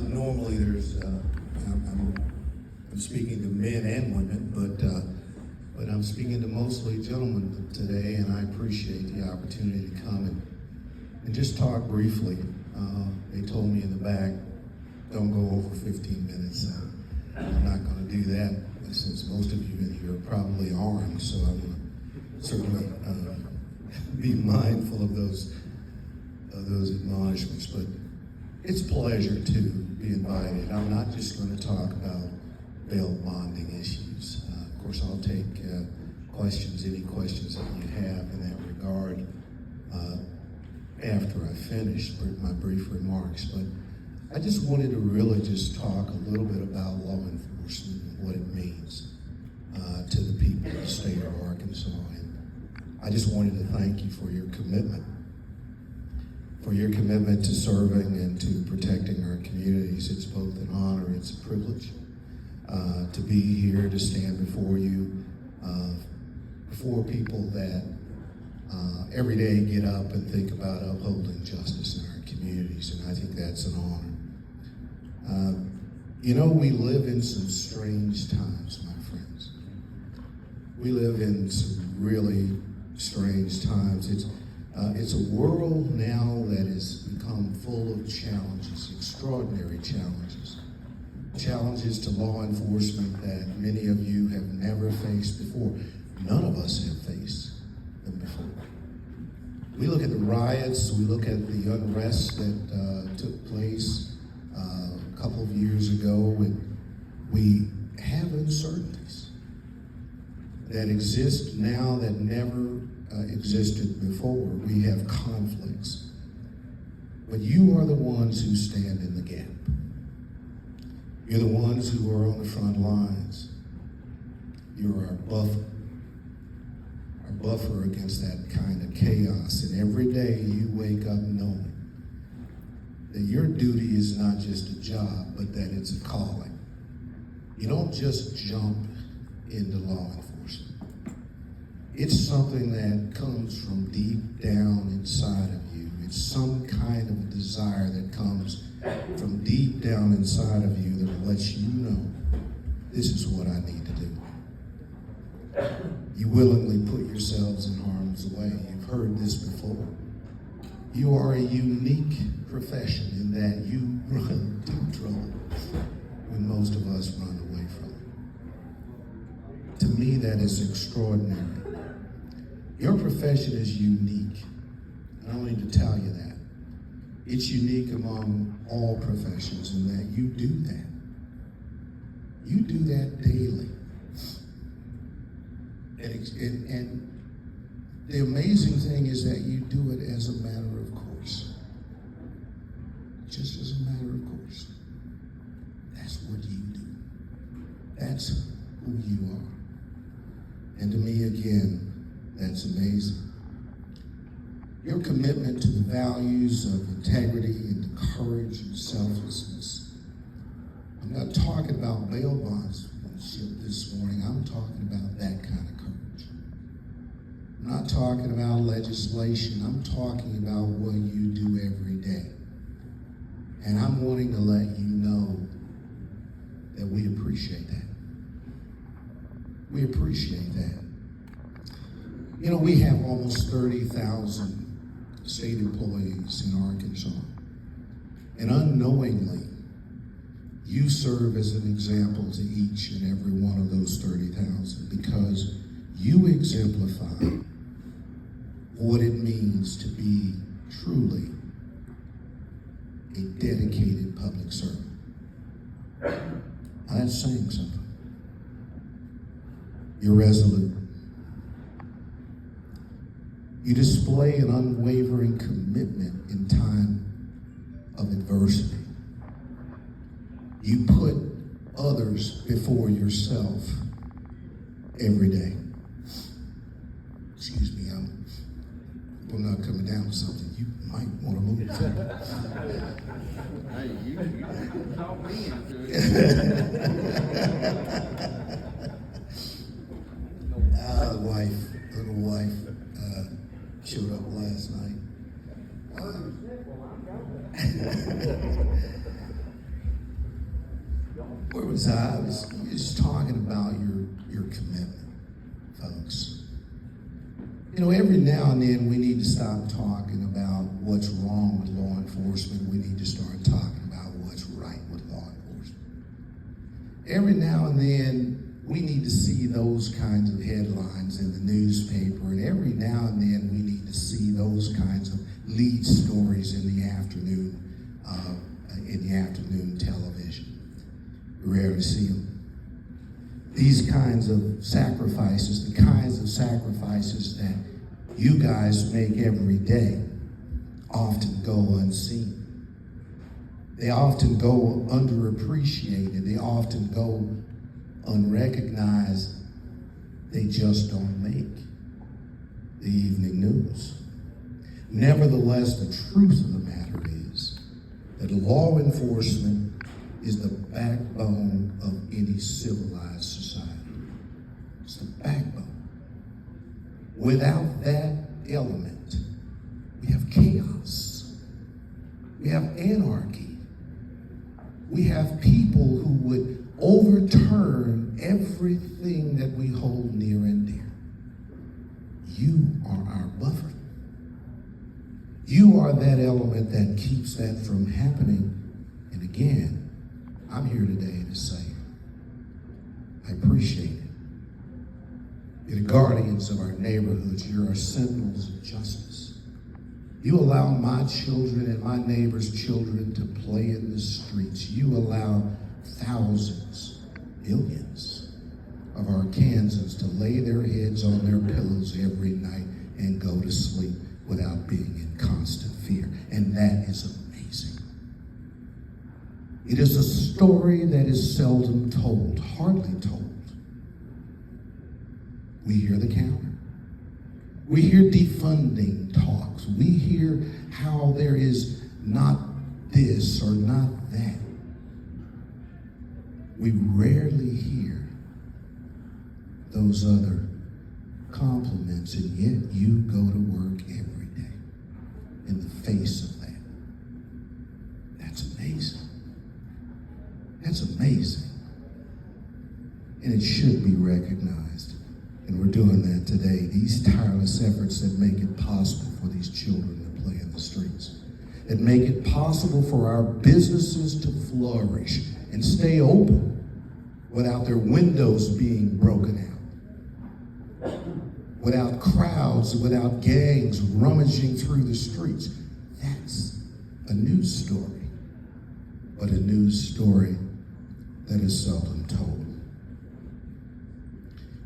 Normally I'm speaking to men and women, but I'm speaking to mostly gentlemen today, and I appreciate the opportunity to come and just talk briefly. They told me in the back, don't go over 15 minutes. I'm not going to do that, since most of you in here are probably armed, so I'm going to certainly be mindful of those admonishments. But it's a pleasure to be invited. I'm not just going to talk about bail bonding issues. Of course, I'll take questions, any questions that you have in that regard after I finish my brief remarks. But I just wanted to really just talk a little bit about law enforcement and what it means to the people of the state of Arkansas. And I just wanted to thank you for your commitment to serving and to protecting our communities. It's both an honor, it's a privilege to be here, to stand before you, before people that every day get up and think about upholding justice in our communities, and I think that's an honor. We live in some strange times, my friends. We live in some really strange times. It's a world now that has become full of challenges, extraordinary challenges. Challenges to law enforcement that many of you have never faced before. None of us have faced them before. We look at the riots, we look at the unrest that took place a couple of years ago, and we have uncertainties that exist now that never existed before. We have conflicts. But you are the ones who stand in the gap. You're the ones who are on the front lines. You're our buffer against that kind of chaos. And every day you wake up knowing that your duty is not just a job, but that it's a calling. You don't just jump into law enforcement. It's something that comes from deep down inside of you. It's some kind of a desire that comes from deep down inside of you that lets you know, this is what I need to do. You willingly put yourselves in harm's way. You've heard this before. You are a unique profession in that you run to trouble when most of us run away from it. To me, that is extraordinary. Your profession is unique. I don't need to tell you that. It's unique among all professions in that you do that. You do that daily. And the amazing thing is that you do it as a matter of course. Just as a matter of course. That's what you do. That's who you are. And to me, again, that's amazing. Your commitment to the values of integrity and to courage and selflessness. I'm not talking about bail bondsmanship this morning. I'm talking about that kind of courage. I'm not talking about legislation. I'm talking about what you do every day. And I'm wanting to let you know that we appreciate that. We appreciate that. We have almost 30,000 state employees in Arkansas. And unknowingly, you serve as an example to each and every one of those 30,000 because you exemplify what it means to be truly a dedicated public servant. Now that's saying something. You're resolute. You display an unwavering commitment in time of adversity. You put others before yourself every day. Excuse me, I'm not coming down with something. You might want to move it. Hey, you can talk me into it. Little wife showed up last night. So I was just talking about your commitment, folks. You know, every now and then we need to stop talking about what's wrong with law enforcement. We need to start talking about what's right with law enforcement. Every now and then we need to see those kinds of headlines in the newspaper, and every now and then we need to see those kinds of lead stories in the afternoon television. We rarely see them. These kinds of sacrifices, the kinds of sacrifices that you guys make every day, often go unseen. They often go underappreciated. They often go unrecognized. They just don't make the evening news. Nevertheless, the truth of the matter is that law enforcement is the backbone of any civilized society. It's the backbone. Without that element, we have chaos. We have anarchy. We have people who would overturn everything that we hold near and dear. You are our buffer. You are that element that keeps that from happening. And again, I'm here today to say, I appreciate it. You're the guardians of our neighborhoods. You're our sentinels of justice. You allow my children and my neighbors' children to play in the streets. You allow thousands, millions of Arkansans to lay their heads on their pillows every night and go to sleep without being in constant fear. And that is amazing. It is a story that is seldom told, hardly told. We hear the counter. We hear defunding talks. We hear how there is not this or not that. We rarely hear those other compliments, and yet you go to work every day in the face of that. That's amazing. That's amazing. And it should be recognized. And we're doing that today. These tireless efforts that make it possible for these children to play in the streets, that make it possible for our businesses to flourish and stay open without their windows being broken out, without crowds, without gangs rummaging through the streets. That's a news story, but a news story that is seldom told.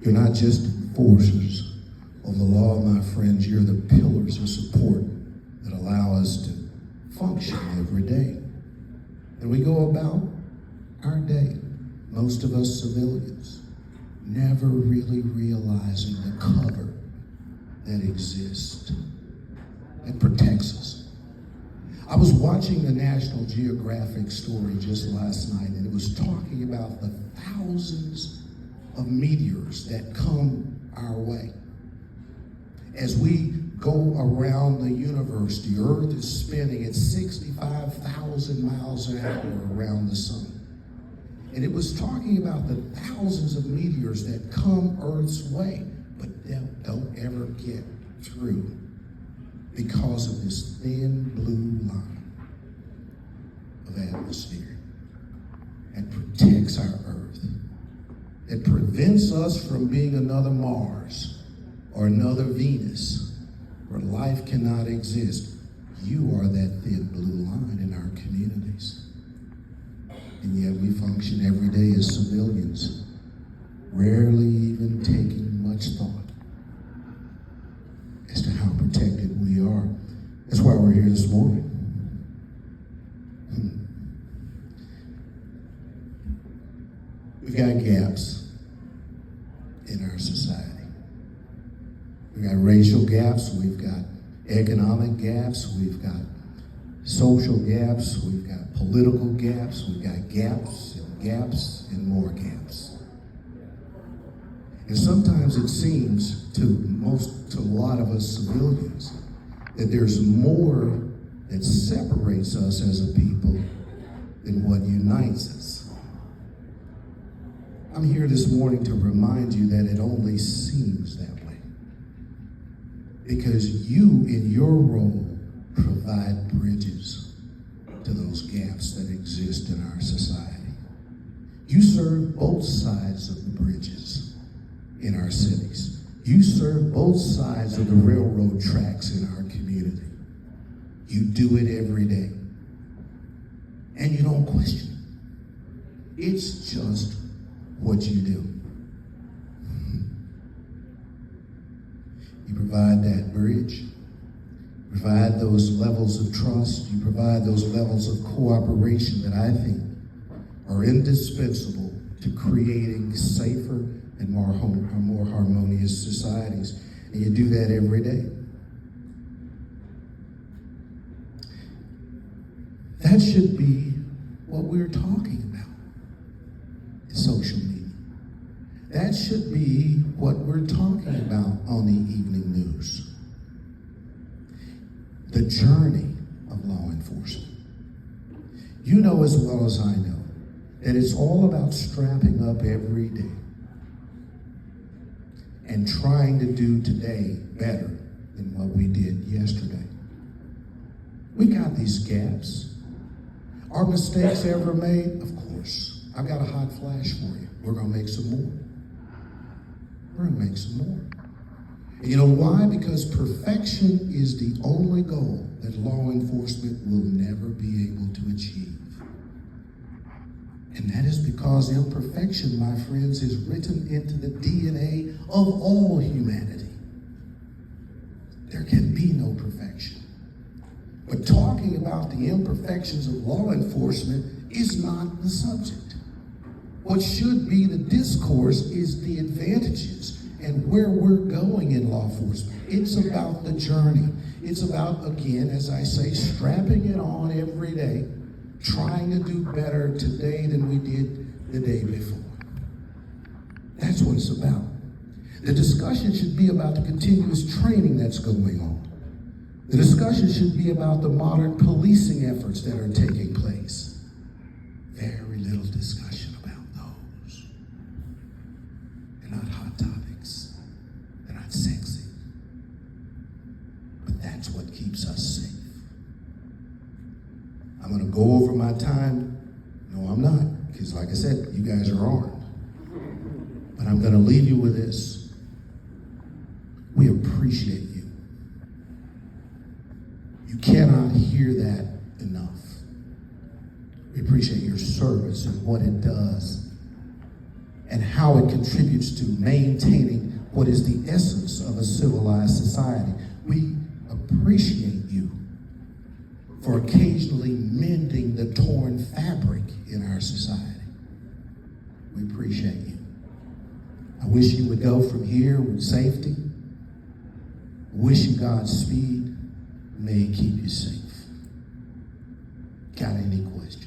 You're not just enforcers of the law, my friends. You're the pillars of support that allow us to function every day. And we go about our day, most of us civilians, never really realizing the cover that exists, that protects us. I was watching the National Geographic story just last night, and it was talking about the thousands of meteors that come our way. As we go around the universe, the earth is spinning at 65,000 miles an hour around the sun. And it was talking about the thousands of meteors that come Earth's way, but they don't ever get through because of this thin blue line of atmosphere that protects our Earth. It prevents us from being another Mars or another Venus where life cannot exist. You are that thin blue line in our communities. And yet we function every day as civilians, rarely even taking much thought as to how protected we are. That's why we're here this morning. We've got gaps in our society. We've got racial gaps, we've got economic gaps, we've got social gaps, we've got political gaps, we've got gaps and more gaps. And sometimes it seems to a lot of us civilians that there's more that separates us as a people than what unites us. I'm here this morning to remind you that it only seems that way. Because you, in your role, provide bridges to those gaps that exist in our society. You serve both sides of the bridges in our cities. You serve both sides of the railroad tracks in our community. You do it every day. And you don't question it. It's just what you do. You provide that bridge. You provide those levels of trust. You provide those levels of cooperation that I think are indispensable to creating safer and more harmonious societies. And you do that every day. That should be what we're talking about in social media. That should be what we're talking about on the evening news. The journey of law enforcement. You know as well as I know that it's all about strapping up every day and trying to do today better than what we did yesterday. We got these gaps. Are mistakes ever made? Of course. I've got a hot flash for you. We're going to make some more. We're going to make some more. And you know why? Because perfection is the only goal that law enforcement will never be able to achieve. And that is because imperfection, my friends, is written into the DNA of all humanity. There can be no perfection. But talking about the imperfections of law enforcement is not the subject. What should be the discourse is the advantages and where we're going in law enforcement. It's about the journey. It's about, again, as I say, strapping it on every day, trying to do better today than we did the day before. That's what it's about. The discussion should be about the continuous training that's going on. The discussion should be about the modern policing efforts that are taking place. Very little discussion about those. They're not hot topics. They're not sexy. But that's what keeps us safe. I'm going to go over my time. No, I'm not. Because like I said, you guys are armed. But I'm going to leave you with this. We appreciate you. You cannot hear that enough. We appreciate your service and what it does and how it contributes to maintaining what is the essence of a civilized society. We appreciate you for occasionally mending the torn fabric in our society. We appreciate you. I wish you would go from here with safety. Wish you Godspeed. May He keep you safe. Got any questions?